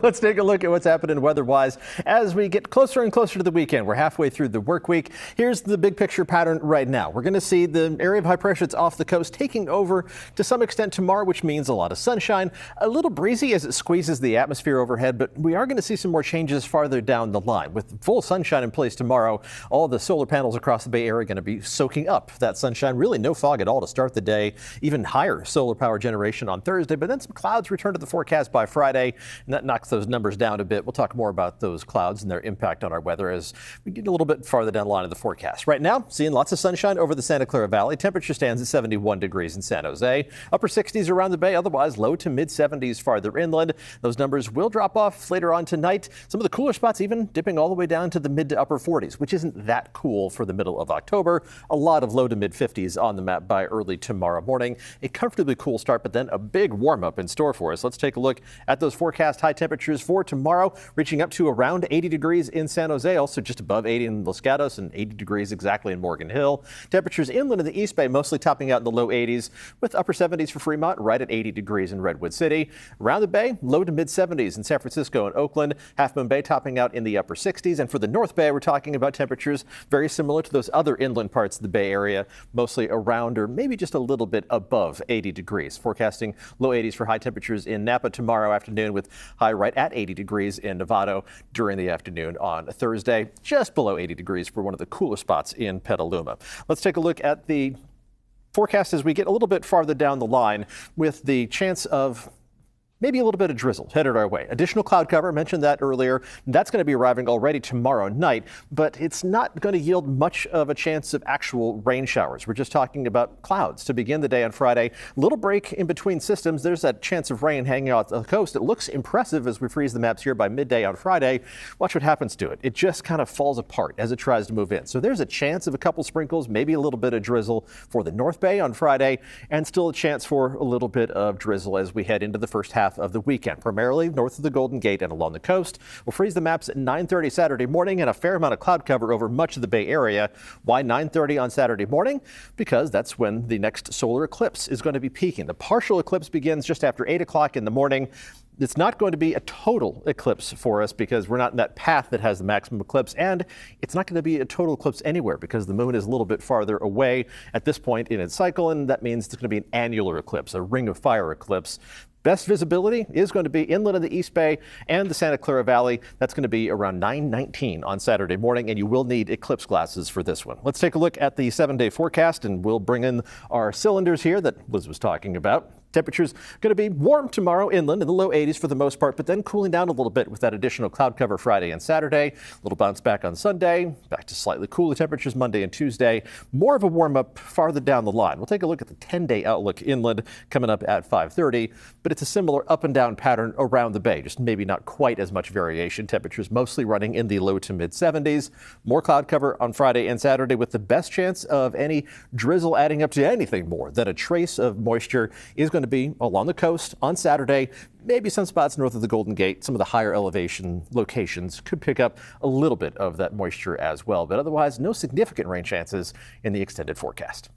Let's take a look at what's happening weather-wise as we get closer and closer to the weekend. We're halfway through the work week. Here's the big picture pattern right now. We're going to see the area of high pressure that's off the coast taking over to some extent tomorrow, which means a lot of sunshine, a little breezy as it squeezes the atmosphere overhead, but we are going to see some more changes farther down the line. With full sunshine in place tomorrow, all the solar panels across the Bay Area are going to be soaking up that sunshine. Really no fog at all to start the day, even higher solar power generation on Thursday, but then some clouds return to the forecast by Friday, and that knocks those numbers down a bit. We'll talk more about those clouds and their impact on our weather as we get a little bit farther down the line of the forecast. Right now, seeing lots of sunshine over the Santa Clara Valley. Temperature stands at 71 degrees in San Jose. Upper 60s around the Bay, otherwise low to mid 70s farther inland. Those numbers will drop off later on tonight. Some of the cooler spots even dipping all the way down to the mid to upper 40s, which isn't that cool for the middle of October. A lot of low to mid 50s on the map by early tomorrow morning. A comfortably cool start, but then a big warm up in store for us. Let's take a look at those forecast high temperatures for tomorrow, reaching up to around 80 degrees in San Jose, also just above 80 in Los Gatos and 80 degrees exactly in Morgan Hill. Temperatures inland in the East Bay mostly topping out in the low 80s with upper 70s for Fremont, right at 80 degrees in Redwood City. Around the Bay, low to mid 70s in San Francisco and Oakland. Half Moon Bay topping out in the upper 60s. And for the North Bay, we're talking about temperatures very similar to those other inland parts of the Bay Area, mostly around or maybe just a little bit above 80 degrees. Forecasting low 80s for high temperatures in Napa tomorrow afternoon with high right at 80 degrees in Novato during the afternoon on Thursday, just below 80 degrees for one of the cooler spots in Petaluma. Let's take a look at the forecast as we get a little bit farther down the line with the chance of maybe a little bit of drizzle headed our way. Additional cloud cover, mentioned that earlier. That's going to be arriving already tomorrow night, but it's not going to yield much of a chance of actual rain showers. We're just talking about clouds to begin the day on Friday. Little break in between systems. There's that chance of rain hanging out the coast. It looks impressive as we freeze the maps here by midday on Friday. Watch what happens to it. It just kind of falls apart as it tries to move in. So there's a chance of a couple sprinkles, maybe a little bit of drizzle for the North Bay on Friday, and still a chance for a little bit of drizzle as we head into the first half of the weekend, primarily north of the Golden Gate and along the coast. We'll freeze the maps at 9:30 Saturday morning and a fair amount of cloud cover over much of the Bay Area. Why 9:30 on Saturday morning? Because that's when the next solar eclipse is going to be peaking. The partial eclipse begins just after 8 o'clock in the morning. It's not going to be a total eclipse for us because we're not in that path that has the maximum eclipse, and it's not going to be a total eclipse anywhere because the moon is a little bit farther away at this point in its cycle, and that means it's going to be an annular eclipse, a ring of fire eclipse. Best visibility is going to be inland of the East Bay and the Santa Clara Valley. That's going to be around 9:19 on Saturday morning, and you will need eclipse glasses for this one. Let's take a look at the 7-day forecast, and we'll bring in our cylinders here that Liz was talking about. Temperatures going to be warm tomorrow inland in the low 80s for the most part, but then cooling down a little bit with that additional cloud cover Friday and Saturday. A little bounce back on Sunday, back to slightly cooler temperatures Monday and Tuesday. More of a warm up farther down the line. We'll take a look at the 10-day outlook inland coming up at 5:30, but it's a similar up and down pattern around the bay, just maybe not quite as much variation. Temperatures mostly running in the low to mid 70s. More cloud cover on Friday and Saturday with the best chance of any drizzle adding up to anything more than a trace of moisture is going to be along the coast on Saturday. Maybe some spots north of the Golden Gate, some of the higher elevation locations could pick up a little bit of that moisture as well, but otherwise no significant rain chances in the extended forecast.